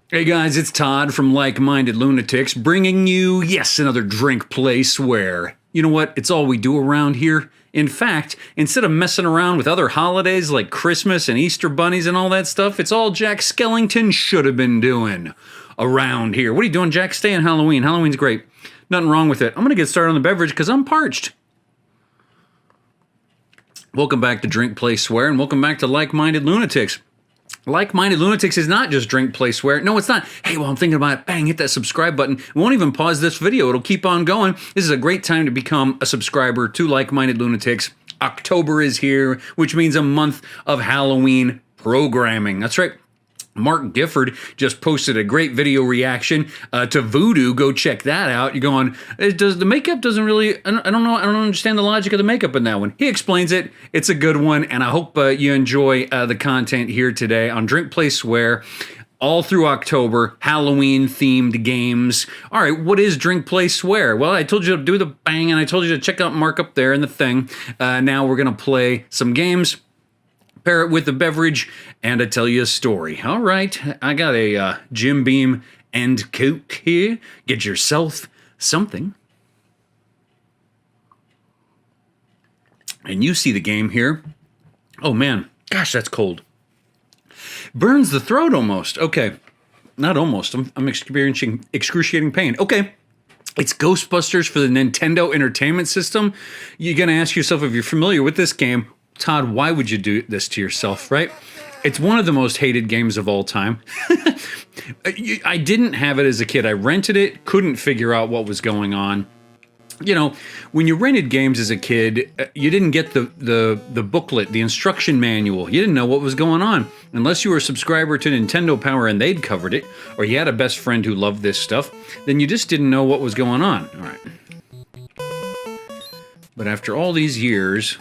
Hey guys, it's Todd from Like-Minded Lunatics, bringing you, yes, another drink, play, swear. You know what? It's all we do around here. In fact, instead of messing around with other holidays like Christmas and Easter bunnies and all that stuff, it's all Jack Skellington should have been doing around here. What are you doing, Jack? Stay on Halloween. Halloween's great. Nothing wrong with it. I'm going to get started on the beverage because I'm parched. Welcome back to Drink, Play, Swear, and welcome back to Like-Minded Lunatics. Like-Minded Lunatics is not just drink, play, swear. No, it's not. Hey, while I'm thinking about it, bang, hit that subscribe button. We won't even pause this video. It'll keep on going. This is a great time to become a subscriber to Like-Minded Lunatics. October is here, which means a month of Halloween programming. That's right. Mark Gifford just posted a great video reaction to Voodoo. Go check that out. You're going, does the makeup doesn't really, I don't know, I don't understand the logic of the makeup in that one. He explains it. It's a good one, and I hope you enjoy the content here today on Drink, Play, Swear. All through October, Halloween-themed games. All right, what is Drink, Play, Swear? Well, I told you to do the bang, and I told you to check out Mark up there in the thing. Now we're going to play some games. Pair it with a beverage, and I tell you a story. All right, I got a Jim Beam and Coke here. Get yourself something. And you see the game here. Oh man, gosh, that's cold. Burns the throat almost. Okay, not almost. I'm experiencing excruciating pain. Okay. It's Ghostbusters for the Nintendo Entertainment System. You're going to ask yourself if you're familiar with this game. Todd, why would you do this to yourself, right? It's one of the most hated games of all time. I didn't have it as a kid. I rented it, couldn't figure out what was going on. You know, when you rented games as a kid, you didn't get the booklet, the instruction manual. You didn't know what was going on. Unless you were a subscriber to Nintendo Power and they'd covered it, or you had a best friend who loved this stuff, then you just didn't know what was going on. All right. But after all these years,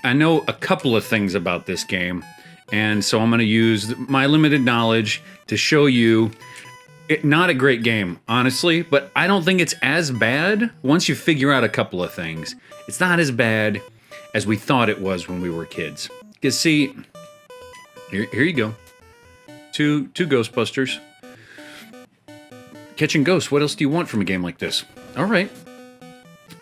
I know a couple of things about this game, and so I'm going to use my limited knowledge to show you. Not a great game, honestly, but I don't think it's as bad once you figure out a couple of things. It's not as bad as we thought it was when we were kids. You see, here you go. Two Ghostbusters. Catching ghosts. What else do you want from a game like this? All right.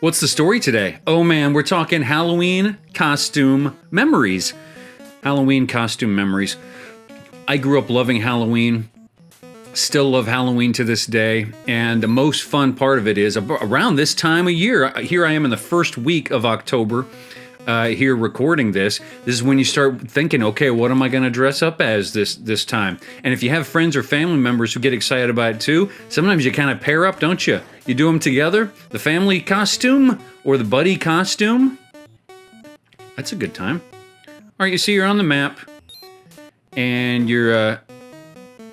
What's the story today? Oh man, we're talking Halloween costume memories. Halloween costume memories. I grew up loving Halloween. Still love Halloween to this day. And the most fun part of it is around this time of year. Here I am in the first week of October. Here recording this. This is when you start thinking, okay, what am I going to dress up as this time? And if you have friends or family members who get excited about it too, sometimes you kind of pair up, don't you? You do them together. The family costume or the buddy costume. That's a good time. All right, you see you're on the map, and you're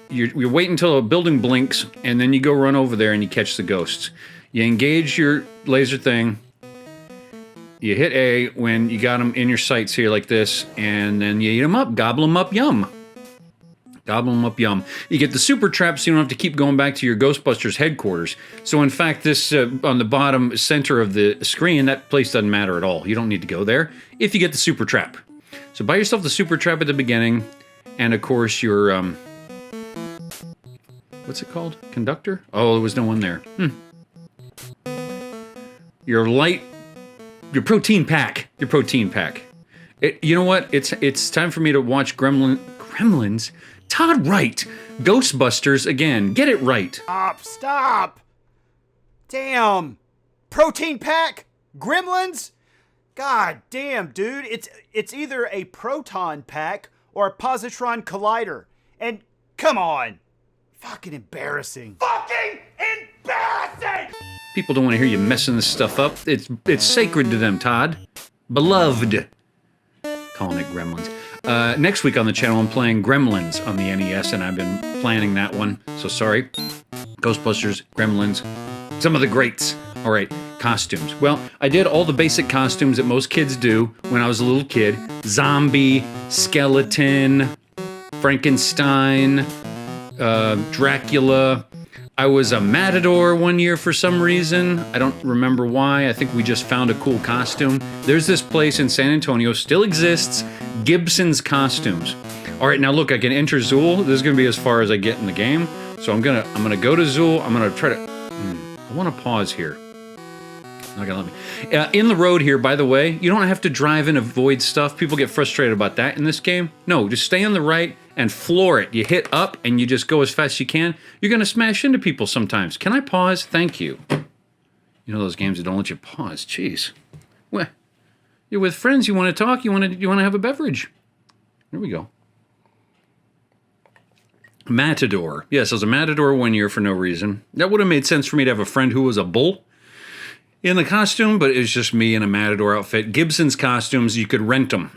waiting until a building blinks, and then you go run over there and you catch the ghosts. You engage your laser thing. You hit A when you got them in your sights here like this, and then you eat them up. Gobble them up, yum. Gobble them up, yum. You get the super trap so you don't have to keep going back to your Ghostbusters headquarters. So in fact, this on the bottom center of the screen, that place doesn't matter at all. You don't need to go there if you get the super trap. So buy yourself the super trap at the beginning, and of course your, what's it called? Conductor? Oh, there was no one there. Your protein pack. Your protein pack. You know what? It's time for me to watch Gremlins. Todd, right. Ghostbusters again. Get it right. Stop. Damn. Protein pack? Gremlins? God damn, dude. It's either a proton pack or a positron collider. And come on. Fucking embarrassing. Fucking embarrassing! People don't want to hear you messing this stuff up. It's sacred to them, Todd. Beloved. Calling it Gremlins. Next week on the channel, I'm playing Gremlins on the NES, and I've been planning that one. So sorry. Ghostbusters, Gremlins, some of the greats. All right, costumes. Well, I did all the basic costumes that most kids do when I was a little kid. Zombie, skeleton, Frankenstein, Dracula. I was a matador one year for some reason. I don't remember why. I think we just found a cool costume. There's this place in San Antonio, still exists, Gibson's Costumes. All right, now look, I can enter Zool. This is gonna be as far as I get in the game. So I'm gonna go to Zool. I'm gonna try to. I want to pause here. Not gonna let me. In the road here, by the way, you don't have to drive and avoid stuff. People get frustrated about that in this game. No, just stay on the right and floor it. You hit up and you just go as fast as you can. You're gonna smash into people sometimes. Can I pause? Thank you. You know those games that don't let you pause. Jeez. Well, you're with friends. You want to talk. You want to have a beverage. There we go. Matador. Yes, I was a matador 1 year for no reason. That would have made sense for me to have a friend who was a bull in the costume, but it was just me in a matador outfit. Gibson's costumes, you could rent them.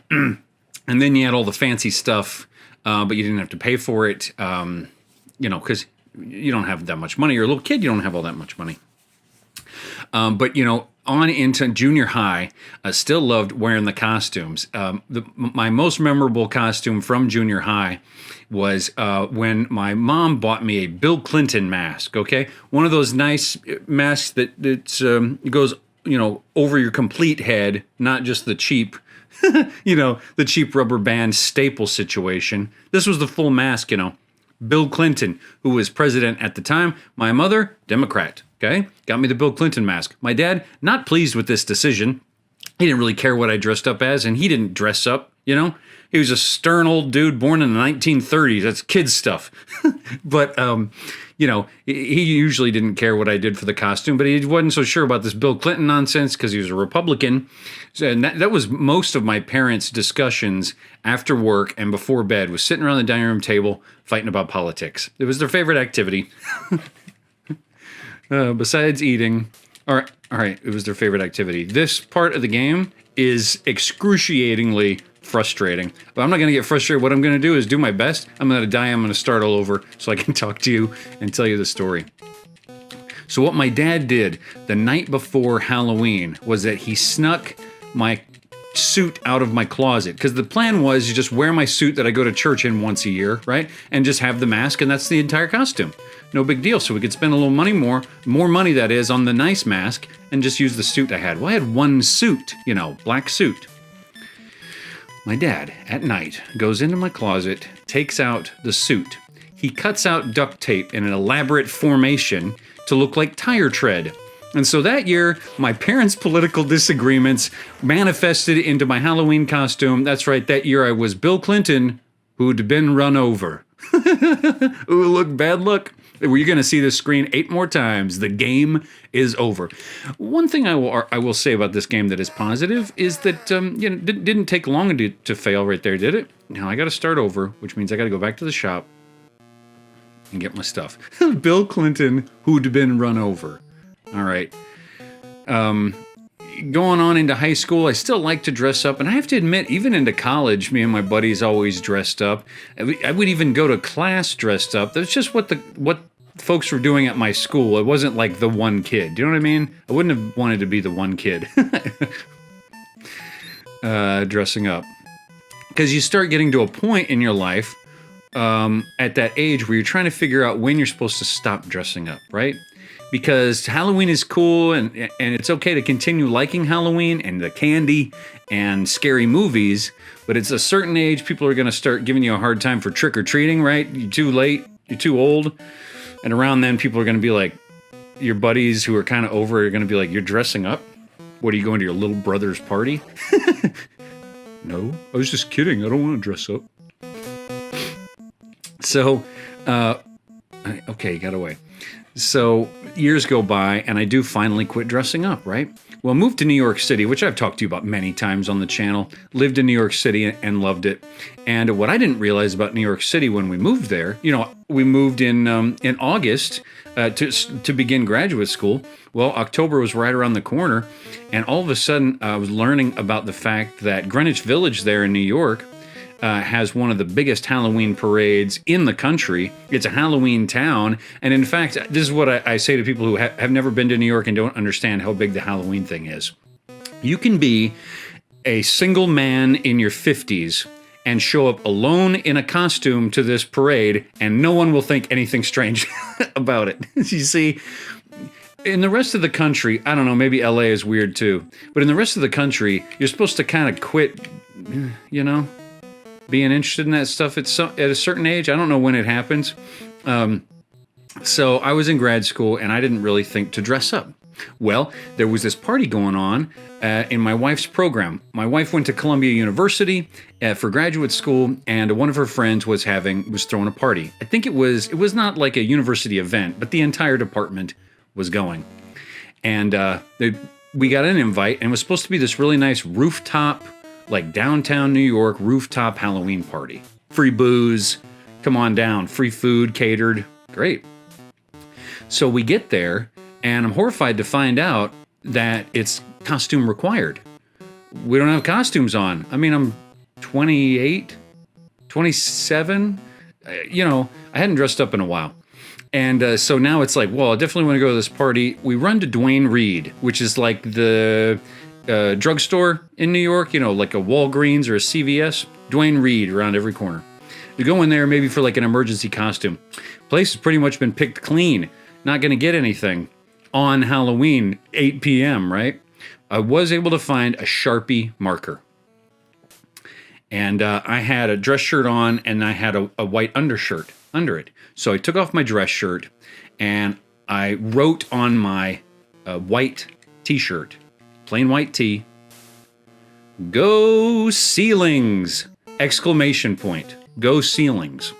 And then you had all the fancy stuff, but you didn't have to pay for it, because you don't have that much money. You're a little kid, you don't have all that much money. But, on into junior high, I still loved wearing the costumes. My most memorable costume from junior high was when my mom bought me a Bill Clinton mask, okay? One of those nice masks that goes, over your complete head, not just the cheap, the cheap rubber band staple situation. This was the full mask, Bill Clinton, who was president at the time. My mother, Democrat, okay? Got me the Bill Clinton mask. My dad, not pleased with this decision. He didn't really care what I dressed up as, and he didn't dress up, He was a stern old dude born in the 1930s. That's kid stuff. But, he usually didn't care what I did for the costume, but he wasn't so sure about this Bill Clinton nonsense because he was a Republican. So, and that was most of my parents' discussions after work and before bed, was sitting around the dining room table fighting about politics. It was their favorite activity. Besides eating. All right, it was their favorite activity. This part of the game is excruciatingly frustrating. But I'm not going to get frustrated. What I'm going to do is do my best. I'm going to die. I'm going to start all over so I can talk to you and tell you the story. So what my dad did the night before Halloween was that he snuck my suit out of my closet, because the plan was you just wear my suit that I go to church in once a year, right? And just have the mask, and that's the entire costume. No big deal. So we could spend a little money more money that is, on the nice mask and just use the suit I had. Well, I had one suit, black suit. My dad, at night, goes into my closet, takes out the suit. He cuts out duct tape in an elaborate formation to look like tire tread. And so that year, my parents' political disagreements manifested into my Halloween costume. That's right, that year I was Bill Clinton, who'd been run over. Ooh, look, bad luck. You're going to see this screen 8 more times. The game is over. One thing I will say about this game that is positive is that didn't take long to fail right there, did it? Now I got to start over, which means I got to go back to the shop and get my stuff. Bill Clinton, who'd been run over. All right. Going on into high school, I still like to dress up, and I have to admit, even into college, me and my buddies always dressed up. I would even go to class dressed up. That's just what folks were doing at my school. It wasn't like the one kid. Do you know what I mean? I wouldn't have wanted to be the one kid dressing up, because you start getting to a point in your life at that age where you're trying to figure out when you're supposed to stop dressing up, right? Because Halloween is cool, and it's okay to continue liking Halloween and the candy and scary movies, but it's a certain age people are going to start giving you a hard time for trick-or-treating, right? You're too late, you're too old, and around then people are going to be like, your buddies who are kind of over are going to be like, you're dressing up? What, are you going to your little brother's party? No, I was just kidding, I don't want to dress up. So, okay, got away. So years go by, and I do finally quit dressing up, right? Well, moved to New York City, which I've talked to you about many times on the channel. Lived in New York City and loved it. And what I didn't realize about New York City when we moved there, we moved in August to begin graduate school. Well, October was right around the corner, and all of a sudden I was learning about the fact that Greenwich Village there in New York has one of the biggest Halloween parades in the country. It's a Halloween town. And in fact, this is what I say to people who have never been to New York and don't understand how big the Halloween thing is. You can be a single man in your 50s and show up alone in a costume to this parade, and no one will think anything strange about it. You see, in the rest of the country, I don't know, maybe LA is weird too, but in the rest of the country, you're supposed to kind of quit, being interested in that stuff at a certain age. I don't know when it happens. So I was in grad school and I didn't really think to dress up. Well, there was this party going on in my wife's program. My wife went to Columbia University for graduate school, and one of her friends was throwing a party. I think it was not like a university event, but the entire department was going. And we got an invite, and it was supposed to be this really nice rooftop, like downtown New York rooftop Halloween party. Free booze, come on down, free food catered, great. So we get there, and I'm horrified to find out that it's costume required. We don't have costumes on. I mean, I'm 28, 27. I hadn't dressed up in a while. And so now it's like, well, I definitely want to go to this party. We run to Duane Reade, which is like the drugstore in New York, like a Walgreens or a CVS. Duane Reade around every corner. You go in there maybe for like an emergency costume. Place has pretty much been picked clean. Not going to get anything on Halloween, 8 p.m., right? I was able to find a Sharpie marker. And I had a dress shirt on, and I had a white undershirt under it. So I took off my dress shirt, and I wrote on my white t-shirt, plain white tee, "Go Ceilings!" Exclamation point. Go Ceilings.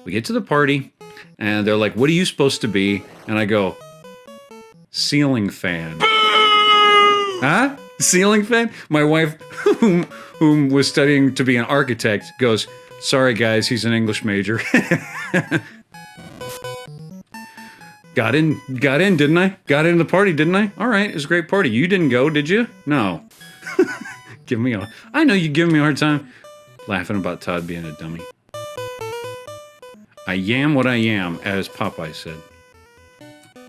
We get to the party, and they're like, "What are you supposed to be?" And I go, "Ceiling fan." Huh? Ceiling fan? My wife, whom was studying to be an architect, goes, "Sorry guys, he's an English major." Got in, didn't I? Got into the party, didn't I? All right, it was a great party. You didn't go, did you? No. I know you give me a hard time. Laughing about Todd being a dummy. I am what I am, as Popeye said.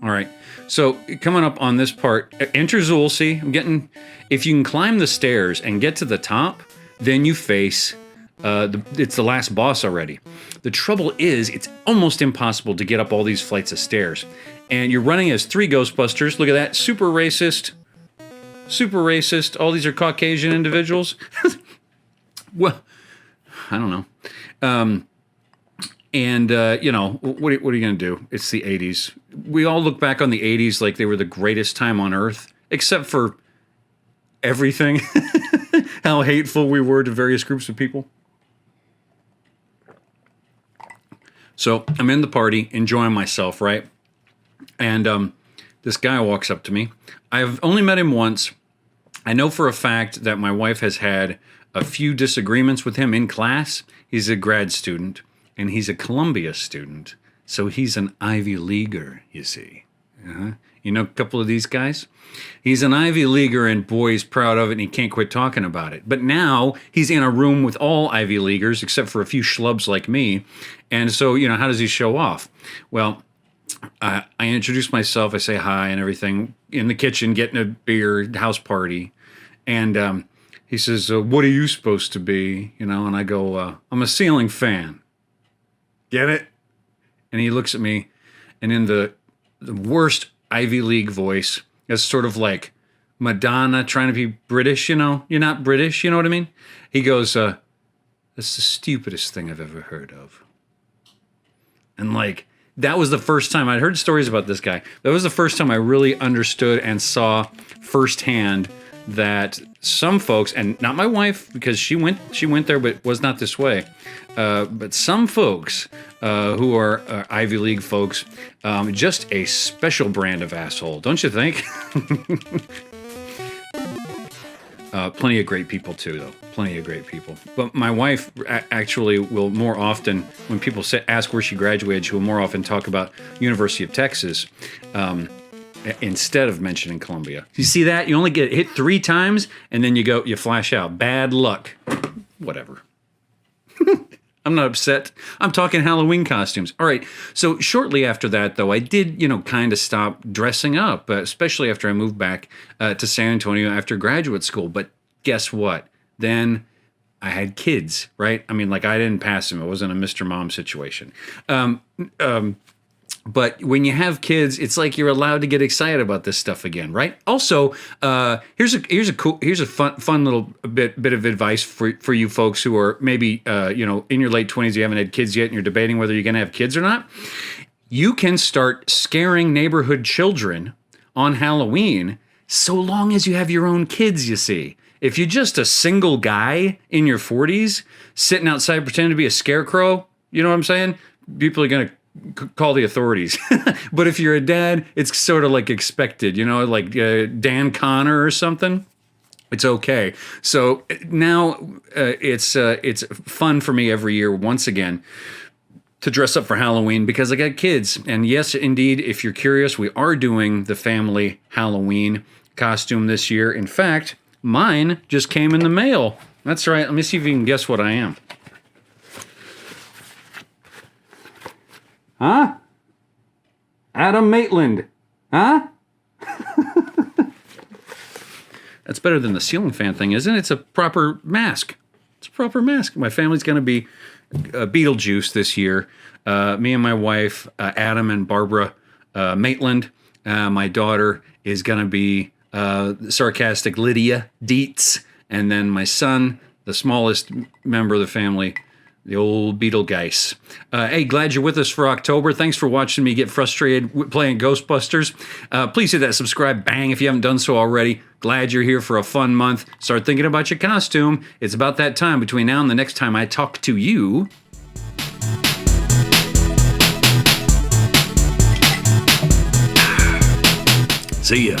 All right, so coming up on this part, enter Zulcy. If you can climb the stairs and get to the top, then you face, it's the last boss already. The trouble is, it's almost impossible to get up all these flights of stairs. And you're running as 3 Ghostbusters. Look at that, super racist. Super racist. All these are Caucasian individuals. Well, I don't know. What are you going to do? It's the 80s. We all look back on the 80s like they were the greatest time on earth, except for everything. How hateful we were to various groups of people. So I'm in the party, enjoying myself, right? And this guy walks up to me. I've only met him once. I know for a fact that my wife has had a few disagreements with him in class. He's a grad student, and he's a Columbia student. So he's an Ivy Leaguer, you see. You know a couple of these guys? He's an Ivy Leaguer, and boy, he's proud of it, and he can't quit talking about it. But now he's in a room with all Ivy Leaguers, except for a few schlubs like me. And so, how does he show off? Well, I introduce myself. I say hi and everything. In the kitchen, getting a beer, house party. And he says, "What are you supposed to be?" And I go, "I'm a ceiling fan." Get it? And he looks at me, and in the worst Ivy League voice, it's sort of like Madonna trying to be British, You're not British, you know what I mean? He goes, "That's the stupidest thing I've ever heard of." And that was the first time I'd heard stories about this guy. That was the first time I really understood and saw firsthand that some folks, and not my wife, because she went there, but was not this way. But some folks who are Ivy League folks, just a special brand of asshole, don't you think? Plenty of great people too, though. Plenty of great people. But my wife actually will more often, when people ask where she graduated, she will more often talk about University of Texas instead of mentioning Columbia. You see that? You only get hit 3 times, and then you flash out. Bad luck. Whatever. I'm not upset. I'm talking Halloween costumes. All right. So shortly after that, though, I did, kind of stop dressing up, especially after I moved back to San Antonio after graduate school. But guess what? Then I had kids, right? I mean, I didn't pass them. It wasn't a Mr. Mom situation. But when you have kids, it's like you're allowed to get excited about this stuff again, right? Also, here's a fun little bit of advice for you folks who are maybe in your late 20s, you haven't had kids yet, and you're debating whether you're going to have kids or not. You can start scaring neighborhood children on Halloween so long as you have your own kids, you see. If you're just a single guy in your 40s sitting outside pretending to be a scarecrow, you know what I'm saying? People are going to call the authorities. But if you're a dad, it's sort of like expected, like Dan Connor or something. It's okay. So now it's fun for me every year once again to dress up for Halloween because I got kids. And yes, indeed, if you're curious, we are doing the family Halloween costume this year. In fact, mine just came in the mail. That's right. Let me see if you can guess what I am. Huh? Adam Maitland. Huh? That's better than the ceiling fan thing, isn't it? It's a proper mask. It's a proper mask. My family's going to be Beetlejuice this year. Me and my wife, Adam and Barbara Maitland. My daughter is going to be sarcastic Lydia Dietz. And then my son, the smallest member of the family, the old Beetlegeist. Hey, glad you're with us for October. Thanks for watching me get frustrated playing Ghostbusters. Please hit that subscribe bang if you haven't done so already. Glad you're here for a fun month. Start thinking about your costume. It's about that time between now and the next time I talk to you. See ya.